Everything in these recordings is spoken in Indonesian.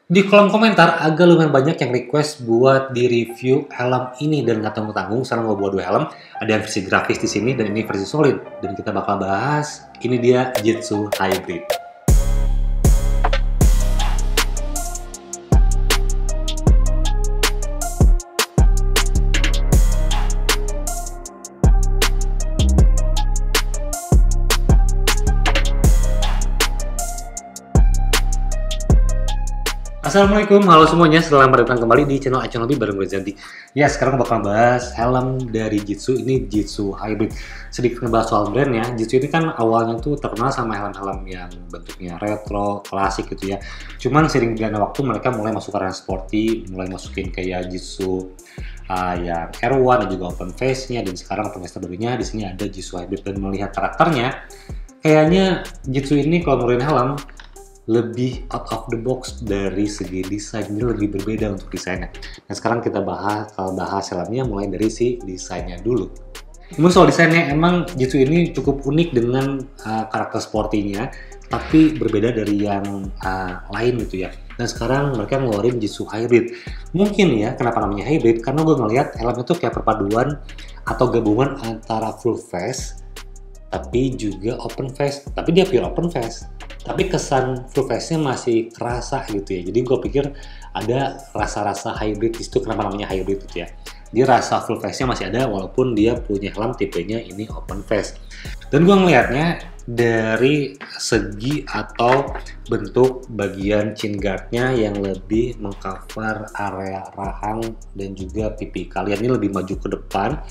Di kolom komentar agak lumayan banyak yang request buat di review helm ini dan nggak tanggung-tanggung. Sekarang gue bawa dua helm, ada yang versi grafis di sini dan ini versi solid. Dan kita bakal bahas, ini dia Jitsu Hybrid. Assalamualaikum, halo semuanya, selamat datang kembali di channel Aconobi bareng gue Zanti. Ya, sekarang bakal bahas helm dari Jitsu, ini Jitsu Hybrid. Sedikit ngebahas soal brandnya, Jitsu ini kan awalnya tuh terkenal sama helm-helm yang bentuknya retro, klasik gitu ya. Cuman sering berjalannya waktu mereka mulai masuk ke ranah sporty, mulai masukin kayak Jitsu yang R1 dan juga open face-nya, dan sekarang open face terbarunya di sini ada Jitsu Hybrid. Dan melihat karakternya, kayaknya Jitsu ini kalau ngeluarin helm lebih out of the box dari segi desain, ini lebih berbeda untuk desainnya. Nah sekarang kita bahas helmnya mulai dari si desainnya dulu. Namun soal desainnya, emang Jitsu ini cukup unik dengan karakter sportinya, tapi berbeda dari yang lain gitu ya. Dan sekarang mereka ngeluarin Jitsu Hybrid. Mungkin ya, kenapa namanya hybrid? Karena gue ngeliat helm itu kayak perpaduan atau gabungan antara full face, tapi juga open face. Tapi dia pure open face, tapi kesan full face-nya masih kerasa gitu ya. Jadi gue pikir ada rasa-rasa hybrid di situ. Kenapa namanya hybrid gitu ya? Dia rasa full face-nya masih ada walaupun dia punya helm tipenya ini open face. Dan gue ngelihatnya dari segi atau bentuk bagian chin guard-nya yang lebih mengcover area rahang dan juga pipi kalian, ini lebih maju ke depan.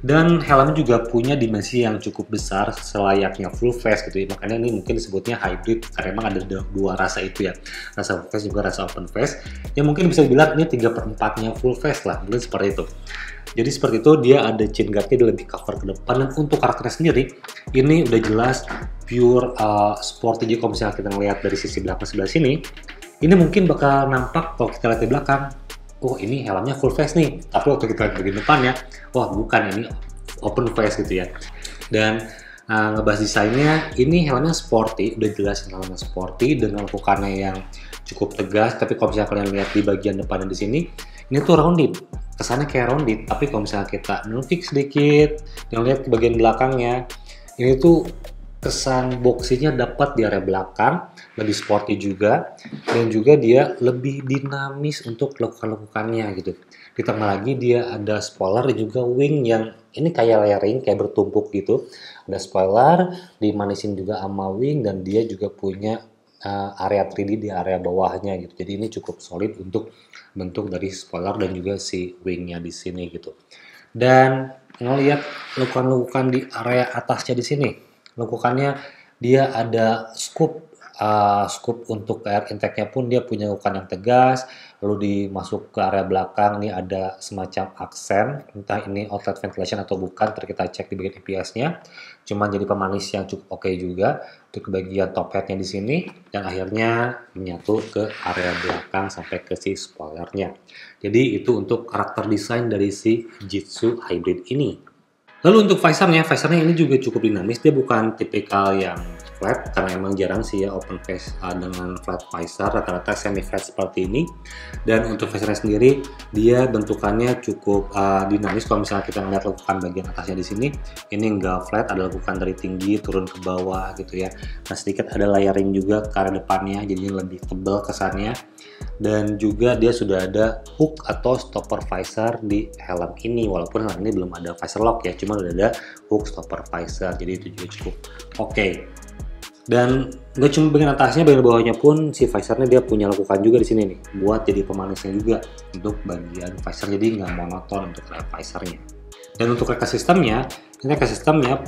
Dan helm juga punya dimensi yang cukup besar selayaknya full face gitu ya. Makanya ini mungkin disebutnya hybrid karena emang ada dua rasa itu ya, rasa full face juga rasa open face. Yang mungkin bisa dibilang ini 3/4-nya full face lah, mungkin seperti itu. Jadi seperti itu, dia ada chin guard-nya, dia lebih cover ke depan. Dan untuk karakternya sendiri, ini udah jelas pure sporty. Jadi kalau misalnya kita ngelihat dari sisi belakang sebelah sini, ini mungkin bakal nampak kalau kita lihat di belakang, oh ini helmnya full face nih. Tapi waktu kita lihat bagian depannya, wah bukan, ini open face gitu ya. Dan ngebahas desainnya, ini helmnya sporty, udah jelas helmnya sporty dengan lekukannya yang cukup tegas. Tapi kalau misalnya kalian lihat di bagian depannya di sini, ini tuh rounded, kesannya kayak rounded. Tapi kalau misalnya kita nunjuk sedikit dan lihat ke bagian belakangnya, ini tuh kesan boxinya dapat di area belakang, lebih sporty juga, dan juga dia lebih dinamis untuk lekukan-lekukannya gitu. Ditambah lagi dia ada spoiler dan juga wing yang ini kayak layering, kayak bertumpuk gitu. Ada spoiler, dimanisin juga sama wing, dan dia juga punya area 3D di area bawahnya gitu. Jadi ini cukup solid untuk bentuk dari spoiler dan juga si wingnya di sini gitu. Dan ngelihat lekukan-lekukan di area atasnya di sini, lekukannya dia ada scoop untuk air intake-nya pun dia punya lekukan yang tegas. Lalu dimasuk ke area belakang nih ada semacam aksen, entah ini outlet ventilation atau bukan, ntar kita cek di bagian EPS-nya. Cuman jadi pemanis yang cukup oke juga untuk bagian top head-nya di sini, dan akhirnya menyatu ke area belakang sampai ke si spoilernya. Jadi itu untuk karakter desain dari si Jitsu Hybrid ini. Lalu untuk visornya ini juga cukup dinamis. Dia bukan tipikal yang flat, karena emang jarang sih ya open face dengan flat visor, rata-rata semi flat seperti ini. Dan untuk visornya sendiri, dia bentukannya cukup dinamis. Kalau misalnya kita melihat lekukan bagian atasnya di sini, ini enggak flat, ada lekukan dari tinggi turun ke bawah gitu ya. Nah sedikit ada layering juga ke arah depannya, jadinya lebih tebal kesannya. Dan juga dia sudah ada hook atau stopper visor di helm ini, walaupun helm ini belum ada visor lock ya, cuma udah ada hook stopper visor, jadi itu juga cukup oke. Dan gak cuma bagian atasnya, bagian bawahnya pun si visornya dia punya lekukan juga di sini nih, buat jadi pemanisnya juga untuk bagian visor, jadi nggak monoton untuk visornya. Dan untuk reka sistemnya,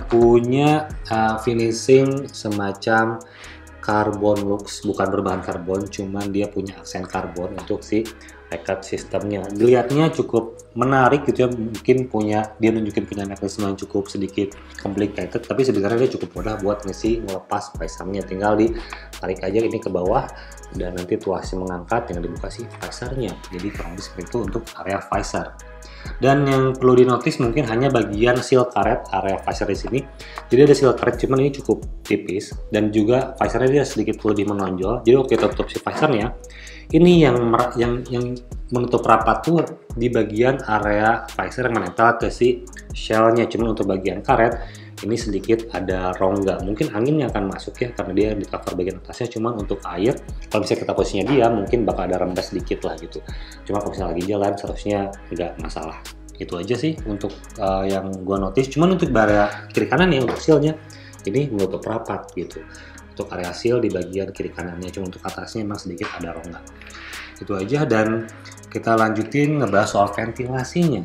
punya finishing semacam carbon looks, bukan berbahan karbon, cuman dia punya aksen karbon untuk si rekat sistemnya. Dilihatnya cukup menarik gitu ya, mungkin dia nunjukin punya mekanisme yang cukup sedikit complicated, tapi sebenarnya dia cukup mudah buat ngelepas visornya. Tinggal ditarik aja ini ke bawah, dan nanti tuasnya mengangkat dengan dibuka si visornya. Jadi kurang lebih seperti itu untuk area visor. Dan yang perlu dinotis mungkin hanya bagian seal karet area visor di sini. Jadi ada seal karet, cuman ini cukup tipis, dan juga visornya dia sedikit lebih menonjol. Jadi waktu kita tutup si visornya, Ini yang menutup rapat tuh di bagian area visor yang menempel ke si shellnya. Cuman untuk bagian karet ini sedikit ada rongga. Mungkin angin yang akan masuk ya karena dia di cover bagian atasnya. Cuman untuk air, kalau misalnya kita posisinya dia mungkin bakal ada rembes sedikit lah gitu. Cuma kalau misalnya lagi jalan seharusnya nggak masalah. Itu aja sih untuk yang gua notice. Cuman untuk area kiri kanan ya untuk sealnya ini menutup rapat gitu. Untuk area seal di bagian kiri kanannya, cuma untuk atasnya memang sedikit ada rongga. Itu aja, dan kita lanjutin ngebahas soal ventilasinya.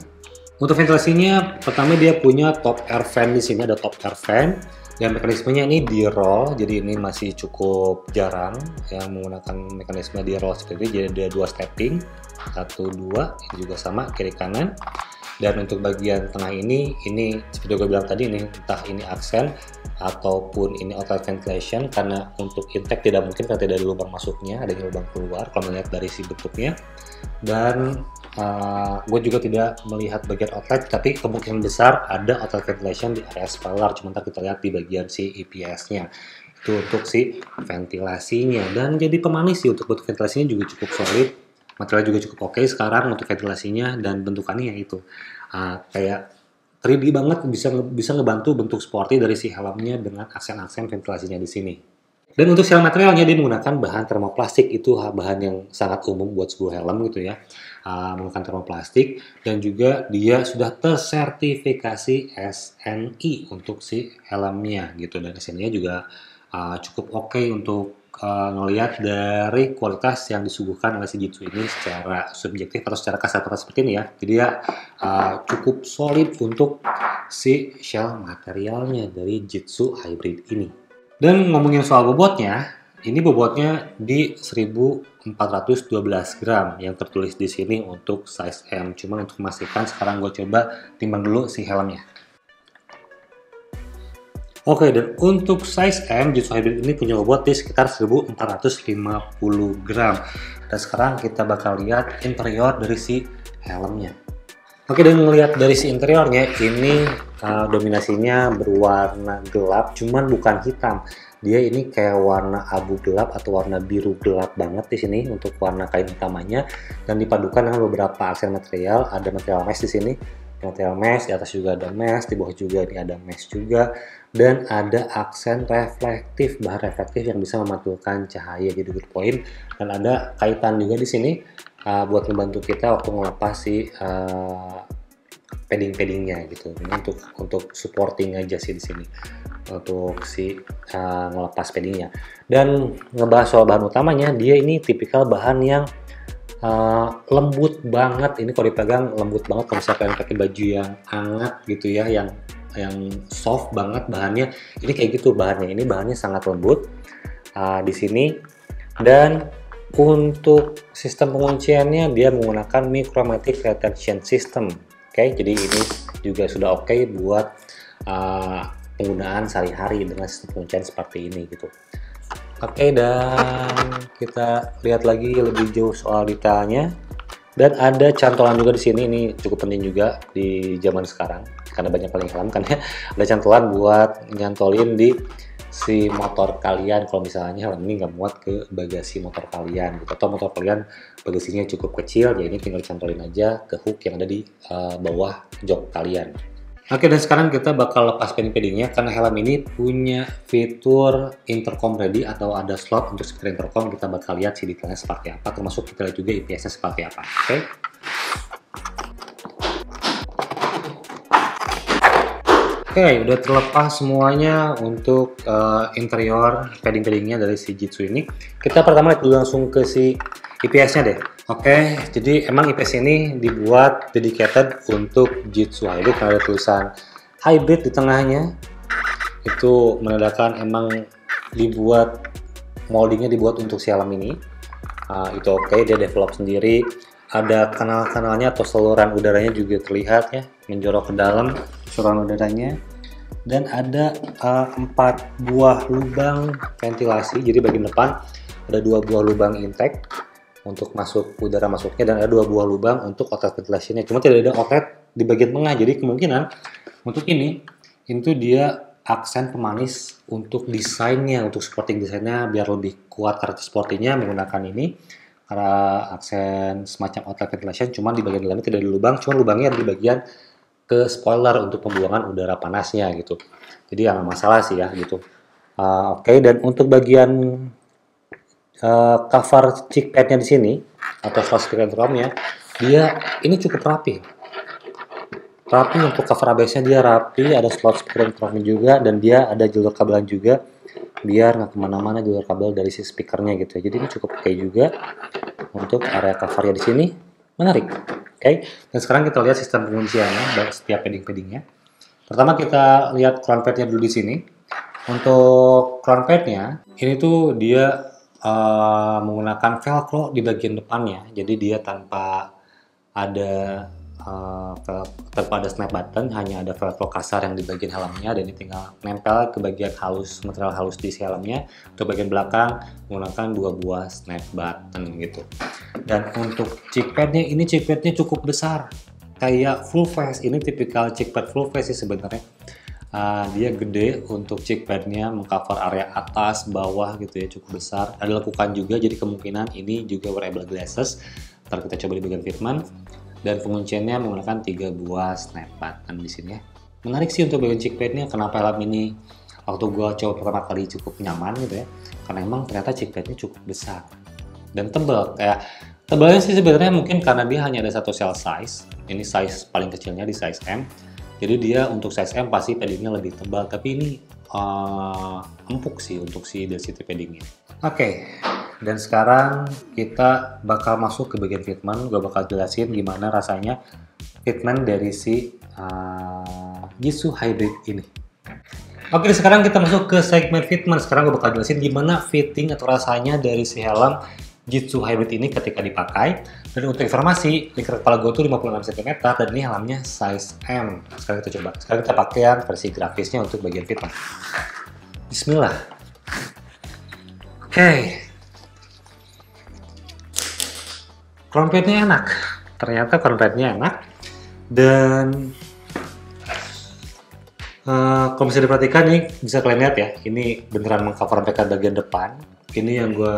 Untuk ventilasinya, pertama dia punya top air fan di sini, ada top air fan. Dan mekanismenya ini di roll, jadi ini masih cukup jarang yang menggunakan mekanisme di roll seperti ini. Jadi ada dua stepping, 1, 2, ini juga sama kiri kanan. Dan untuk bagian tengah ini seperti gue bilang tadi, ini entah ini aksen ataupun ini outlet ventilation, karena untuk intake tidak mungkin karena tidak ada lubang masuknya, ada lubang keluar kalau melihat dari si bentuknya. Dan gue juga tidak melihat bagian outlet, tapi kemungkinan besar ada outlet ventilation di area spoiler, cuma ntar kita lihat di bagian si EPS-nya. Itu untuk si ventilasinya. Dan jadi pemanis sih, untuk bentuk ventilasinya juga cukup solid. Material juga cukup oke sekarang untuk ventilasinya, dan bentukannya itu kayak 3D banget, bisa ngebantu bentuk sporty dari si helmnya dengan aksen-aksen ventilasinya di sini. Dan untuk shell materialnya dia menggunakan bahan termoplastik, itu bahan yang sangat umum buat sebuah helm gitu ya, menggunakan termoplastik, dan juga dia sudah tersertifikasi SNI untuk si helmnya gitu, dan SNI-nya juga cukup oke untuk ngelihat dari kualitas yang disuguhkan oleh si Jitsu ini secara subjektif atau secara kasat mata seperti ini ya. Jadi ya cukup solid untuk si shell materialnya dari Jitsu Hybrid ini. Dan ngomongin soal bobotnya, ini bobotnya di 1412 gram yang tertulis di sini untuk size M. Cuma untuk memastikan sekarang gue coba timbang dulu si helmnya. Oke, dan untuk size M, Jitsu Hybrid ini punya bobot di sekitar 1450 gram. Dan sekarang kita bakal lihat interior dari si helmnya. Oke, dan melihat dari si interiornya, ini dominasinya berwarna gelap, cuman bukan hitam. Dia ini kayak warna abu gelap atau warna biru gelap banget di sini untuk warna kain utamanya, dan dipadukan dengan beberapa aksen material. Ada material mesh di sini, material mesh, di atas juga ada mesh, di bawah juga ini ada mesh juga. Dan ada aksen reflektif, bahan reflektif yang bisa memantulkan cahaya, jadi good point. Dan ada kaitan juga di sini buat membantu kita waktu ngelepas si padding-paddingnya gitu. Ini untuk supporting aja sih di sini untuk si ngelepas paddingnya. Dan ngebahas soal bahan utamanya, dia ini tipikal bahan yang lembut banget. Ini kalau dipegang lembut banget, kalau misalnya pakai baju yang hangat gitu ya, yang soft banget bahannya, ini kayak gitu bahannya. Ini bahannya sangat lembut di sini. Dan untuk sistem pengunciannya dia menggunakan micromatic retention system. Oke, jadi ini juga sudah oke buat penggunaan sehari-hari dengan sistem penguncian seperti ini gitu. Oke, dan kita lihat lagi lebih jauh soal detailnya. Dan ada cantolan juga di sini, ini cukup penting juga di zaman sekarang karena banyak paling helm kan ya. Ada cantolan buat nyantolin di si motor kalian kalau misalnya helm ini nggak muat ke bagasi motor kalian gitu, atau motor kalian bagasinya cukup kecil, ya ini tinggal cantolin aja ke hook yang ada di bawah jok kalian. Oke, dan sekarang kita bakal lepas padding-paddingnya karena helm ini punya fitur intercom ready atau ada slot untuk speaker intercom. Kita bakal lihat sih detailnya seperti apa, termasuk kita lihat juga IPS-nya seperti apa. Oke. Oke, udah terlepas semuanya untuk interior padding-paddingnya dari si Jitsu ini. Kita pertama lihat dulu langsung ke si IPS-nya deh. Oke, jadi emang IPS ini dibuat dedicated untuk Jitsu Hybrid karena ada tulisan Hybrid di tengahnya. Itu menandakan emang moldingnya dibuat untuk si helm ini. Itu oke, dia develop sendiri. Ada kanal-kanalnya atau saluran udaranya juga terlihat ya, menjorok ke dalam saluran udaranya. Dan ada 4 buah lubang ventilasi, jadi bagian depan ada 2 buah lubang intake untuk masuk udara masuknya, dan ada 2 buah lubang untuk outlet ventilasinya. Cuma tidak ada outlet di bagian tengah, jadi kemungkinan untuk ini itu dia aksen pemanis untuk desainnya, untuk sporting desainnya biar lebih kuat karakter sportinya menggunakan ini. arah aksen semacam outlet ventilation, cuman di bagian dalamnya tidak ada lubang, cuman lubangnya di bagian ke spoiler untuk pembuangan udara panasnya gitu. Jadi ya nggak masalah sih ya gitu. Oke, dan untuk bagian cover cheek padnya di sini atau flash speaker drumnya, dia ini cukup rapi. Rapi untuk cover ABS-nya dia rapi, ada slot speaker drumnya juga, dan dia ada jalur kabelan juga, biar nggak kemana-mana jalur kabel dari si speakernya gitu. Jadi ini cukup oke juga untuk area covernya di sini, menarik. Oke, dan sekarang kita lihat sistem pengunciannya dari setiap padding-paddingnya. Pertama kita lihat crown pad-nya dulu di sini. Untuk crown pad-nya, ini tuh dia menggunakan velcro di bagian depannya, jadi dia tanpa ada snap button, hanya ada velcro kasar yang di bagian helmnya, dan ini tinggal nempel ke bagian halus, material halus di helmnya. Untuk bagian belakang menggunakan 2 buah snap button gitu. Dan untuk cheek padnya, ini cheek padnya cukup besar, kayak full face. Ini tipikal cheek pad full face sih sebenarnya. Dia gede untuk cheek padnya, mengcover area atas, bawah gitu ya, cukup besar. Ada lekukan juga, jadi kemungkinan ini juga wearable glasses. Ntar kita coba di bagian fitment. Dan pengunciannya menggunakan 3 buah snap button di sini ya. Menarik sih untuk bagian cheek padnya. Kenapa helm ini waktu gua coba pertama kali cukup nyaman gitu ya? Karena emang ternyata cheek padnya cukup besar dan tebal. Kayak tebalnya sih sebenarnya mungkin karena dia hanya ada satu cell size. Ini size paling kecilnya di size M. Jadi dia untuk size M pasti paddingnya lebih tebal, tapi ini empuk sih untuk si density paddingnya. Oke, dan sekarang kita bakal masuk ke bagian fitment. Gue bakal jelasin gimana rasanya fitment dari si Jitsu Hybrid ini. Oke, sekarang kita masuk ke segmen fitment. Sekarang gue bakal jelasin gimana fitting atau rasanya dari si helm Jitsu Hybrid ini ketika dipakai. Dan untuk informasi, lingkar kepala gue tuh 56 cm dan ini helmnya size M. Sekarang kita coba. Sekarang kita pakai yang versi grafisnya untuk bagian fitment. Bismillah. Oke. Crown padnya enak. Ternyata crown padnya enak. Dan kalau bisa diperhatikan nih, bisa kalian lihat ya, ini beneran mengcover bagian depan. Ini yang gue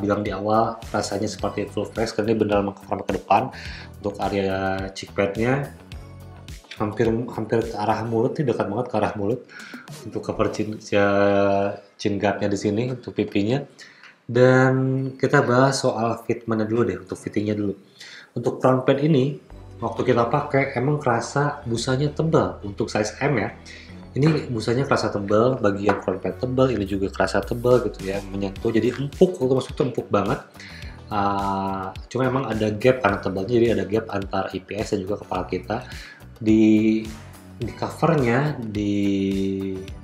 bilang di awal, rasanya seperti full face, karena ini beneran mengcover ke depan. Untuk area cheek padnya hampir ke arah mulut, nih dekat banget ke arah mulut. Untuk cover chin guardnya di sini, untuk pipinya. Dan kita bahas soal fitmentnya dulu deh, untuk fittingnya dulu. Untuk crown pad ini, waktu kita pakai emang kerasa busanya tebal untuk size M ya. Ini busanya kerasa tebal, bagian crown pad tebal, ini juga kerasa tebal gitu ya, menyentuh, jadi empuk, waktu masuk tuh empuk banget. Cuma emang ada gap karena tebalnya, jadi ada gap antara IPS dan juga kepala kita. Di covernya, di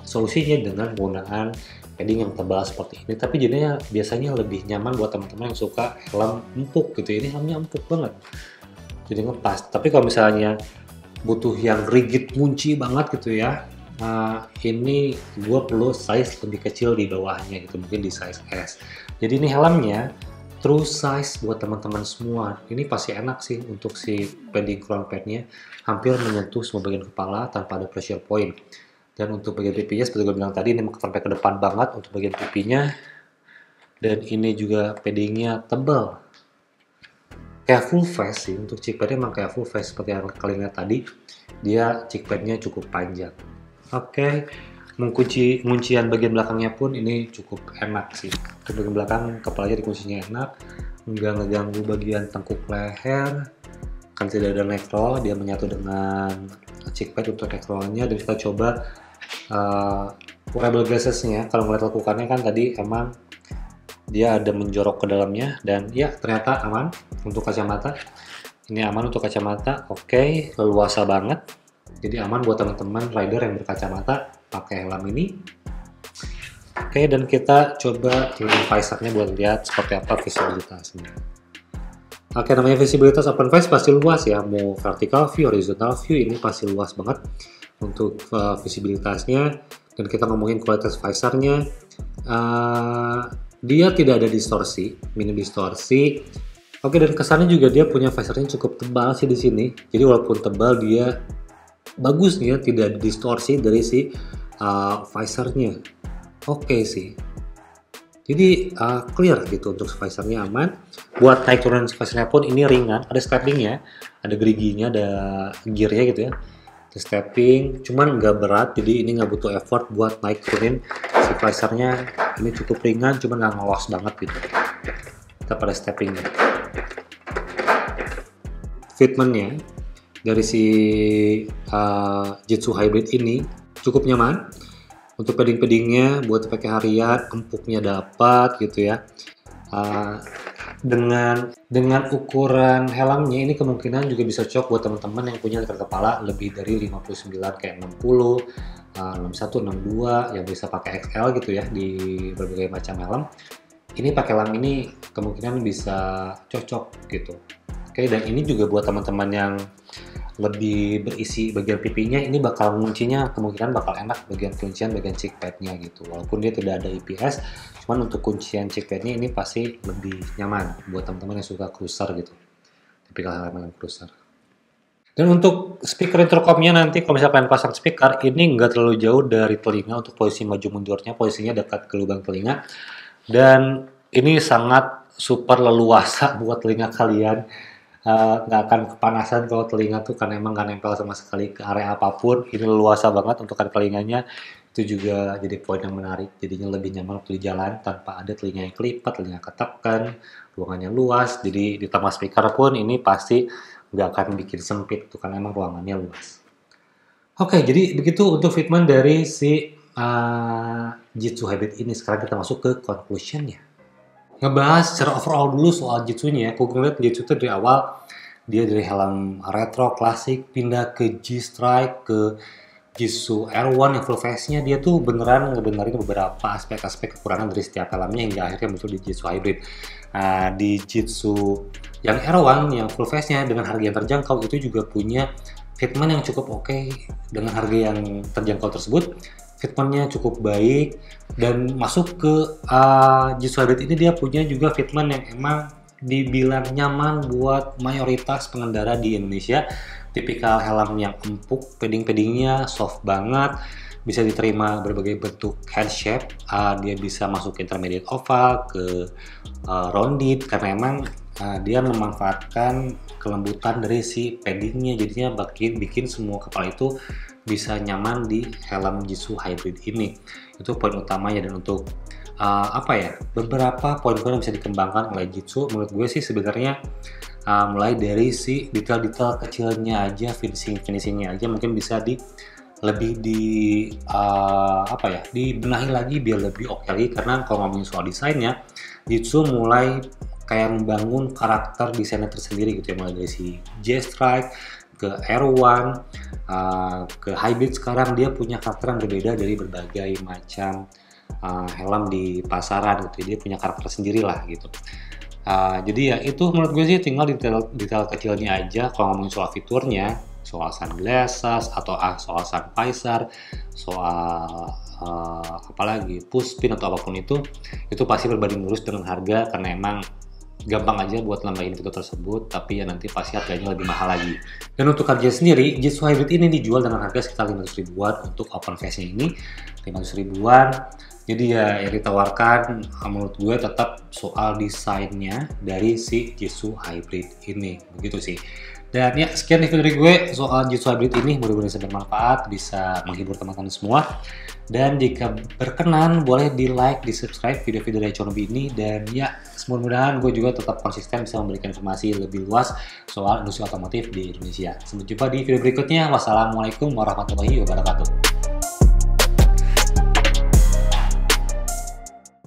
solusinya dengan penggunaan padding yang tebal seperti ini, tapi jadinya biasanya lebih nyaman buat teman-teman yang suka helm empuk gitu ya. Ini helmnya empuk banget, jadi ngepas. Tapi kalau misalnya butuh yang rigid, ngunci banget gitu ya, ini gue perlu size lebih kecil di bawahnya gitu, mungkin di size S. Jadi ini helmnya true size buat teman-teman semua. Ini pasti enak sih untuk si padding crown padnya, hampir menyentuh semua bagian kepala tanpa ada pressure point. Dan untuk bagian pipinya seperti gue bilang tadi, ini sampai ke depan banget untuk bagian pipinya. Dan ini juga paddingnya tebal, kayak full face sih. Untuk cheek padnya emang kayak full face seperti yang kalian lihat tadi. Dia cheek padnya cukup panjang. Oke, kuncian bagian belakangnya pun ini cukup enak sih. Untuk bagian belakang kepalanya dikuncinya enak, nggak ngeganggu bagian tengkuk leher, kan tidak ada neck roll. Dia menyatu dengan cheek pad untuk neck rollnya. Dan kita coba wearable glasses-nya. Kalau ngeliat lekukannya kan tadi emang dia ada menjorok ke dalamnya, dan ya ternyata aman untuk kacamata. Ini aman untuk kacamata, oke, leluasa banget. Jadi aman buat teman-teman rider yang berkacamata pakai helm ini. Oke, dan kita coba dengan visornya buat lihat seperti apa visibilitasnya. Oke, namanya visibilitas open face pasti luas ya, mau vertical view, horizontal view, ini pasti luas banget untuk visibilitasnya. Dan kita ngomongin kualitas visornya, dia tidak ada distorsi, minim distorsi. Oke, dan kesannya juga dia punya visornya cukup tebal sih di sini. Jadi walaupun tebal, dia bagusnya tidak ada distorsi dari si visornya. Oke sih. Jadi clear gitu untuk visornya aman. Buat naik turun visornya pun ini ringan, ada steppingnya, ada geriginya, ada gearnya gitu ya. Ada stepping, cuman nggak berat, jadi ini nggak butuh effort buat naik turunin si visornya. Ini cukup ringan, cuman nggak ngelos banget gitu. Tetap ada steppingnya. Fitmentnya dari si Jitsu Hybrid ini cukup nyaman. Untuk padding-paddingnya buat pakai harian, empuknya dapat gitu ya. Dengan ukuran helmnya ini kemungkinan juga bisa cocok buat teman-teman yang punya dekat kepala lebih dari 59 kayak 60, 61, 62 yang bisa pakai XL gitu ya di berbagai macam helm. Ini pakai helm ini kemungkinan bisa cocok gitu. Oke, dan ini juga buat teman-teman yang lebih berisi bagian pipinya, ini bakal kuncinya kemungkinan bakal enak bagian kuncian bagian cheek padnya gitu. Walaupun dia tidak ada IPS, cuman untuk kuncian cheek padnya ini pasti lebih nyaman buat teman-teman yang suka cruiser gitu, tipikal helm yang cruiser. Dan untuk speaker intercomnya nanti kalau misalkan pasang speaker ini nggak terlalu jauh dari telinga untuk posisi maju mundurnya, posisinya dekat ke lubang telinga, dan ini sangat super leluasa buat telinga kalian. Nggak akan kepanasan kalau telinga tuh karena emang nggak nempel sama sekali ke area apapun. Ini leluasa banget untuk telinganya, itu juga jadi poin yang menarik, jadinya lebih nyaman waktu di jalan tanpa ada telinga yang kelipat, telinga ketekan, ruangannya luas. Jadi ditambah speaker pun ini pasti nggak akan bikin sempit tuh karena emang ruangannya luas. Oke, jadi begitu untuk fitment dari si Jitsu Hybrid ini. Sekarang kita masuk ke conclusionnya. Ngebahas secara overall dulu soal Jitsunya. Aku ngeliat Jitsu itu dari awal dia dari helm retro klasik pindah ke G-Strike ke Jitsu R1 yang full face-nya, dia tuh beneran ngebenerin beberapa aspek-aspek kekurangan dari setiap helmnya hingga akhirnya muncul di Jitsu Hybrid. Di Jitsu yang R1 yang full face-nya dengan harga yang terjangkau itu juga punya fitment yang cukup oke. Dengan harga yang terjangkau tersebut fitmentnya cukup baik, dan masuk ke Jitsu Hybrid ini dia punya juga fitment yang emang dibilang nyaman buat mayoritas pengendara di Indonesia. Tipikal helm yang empuk, padding-paddingnya soft banget, bisa diterima berbagai bentuk head shape. Dia bisa masuk ke intermediate oval, ke rounded, karena emang dia memanfaatkan kelembutan dari si paddingnya, jadinya bikin semua kepala itu bisa nyaman di helm Jitsu Hybrid ini. Itu poin utamanya. Dan untuk beberapa poin-poin yang bisa dikembangkan oleh Jitsu menurut gue sih sebenarnya mulai dari si detail-detail kecilnya aja, finishingnya aja mungkin bisa dibenahi lagi biar lebih oke lagi. Karena kalau ngomongin soal desainnya, Jitsu mulai kayak membangun karakter desainnya tersendiri gitu ya, mulai dari si J-Strike ke R1 ke Hybrid. Sekarang dia punya karakter yang berbeda dari berbagai macam helm di pasaran gitu. Dia punya karakter sendiri lah gitu. Jadi ya itu menurut gue sih tinggal detail kecilnya aja. Kalau ngomongin soal fiturnya, soal sunglasses atau soal sun visor, soal apalagi push pin atau apapun itu pasti berbanding lurus dengan harga, karena emang gampang aja buat nambahin fitur tersebut, tapi ya nanti pasti harganya lebih mahal lagi. Dan untuk harga sendiri, Jitsu Hybrid ini dijual dengan harga sekitar 500 ribuan untuk open face-nya ini, 500 ribuan. Jadi ya yang ditawarkan menurut gue tetap soal desainnya dari si Jitsu Hybrid ini, begitu sih. Dan ya sekian review dari gue soal Jitsu Hybrid ini, mudah-mudahan bisa bermanfaat, bisa menghibur teman-teman semua. Dan jika berkenan boleh di like, di subscribe video-video dari Chonobi ini. Dan ya mudah-mudahan gue juga tetap konsisten bisa memberikan informasi lebih luas soal industri otomotif di Indonesia. Sampai jumpa di video berikutnya. Wassalamualaikum warahmatullahi wabarakatuh.